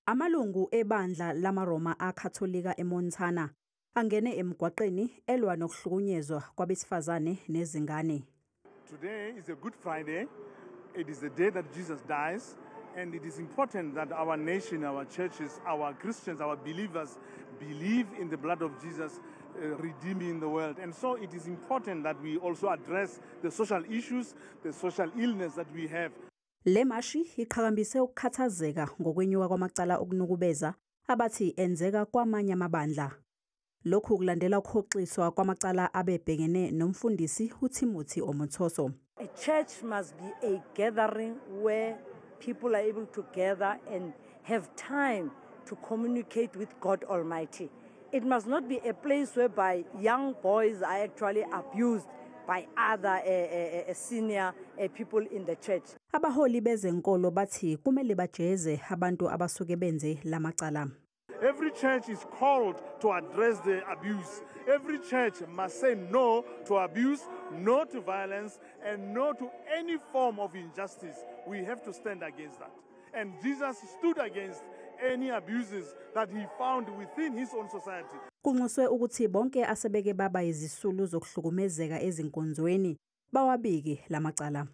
Amalungu ebandla lamaRoma akhatholika eMontana angene emgwaqeni elwa nokuhlukunyezwa kwabesifazane nezingane. Today is a Good Friday. It is the day that Jesus dies, and it is important that our nation, our churches, our Christians, our believers believe in the blood of Jesus redeeming the world. And so it is important that we also address the social issues, the social illness that we have. Le mashi iqhakambise ukukhathazeka ngokwenyuka kwamacala okunukubeza abathi enzeka kwamanye amabandla. Lokhu kulandela ukuhoxiswa kwamacala abebhekene nomfundisi uTimothy Omothoso. A church must be a gathering where people are able to gather and have time to communicate with God Almighty. It must not be a place whereby young boys are actually abused by other senior people in the church. Abaholi bezenkolo bathi kumele bajeze abantu abasuke benze lamacala. Every church is called to address the abuse. Every church must say no to abuse, no to violence, and no to any form of injustice. We have to stand against that. And Jesus stood against any abuses that he found within his own society. Kunxuswe ukuthi bonke asebeke baba izisulu zokuhlukumezeka ezinkonzweni bawabike lamacala.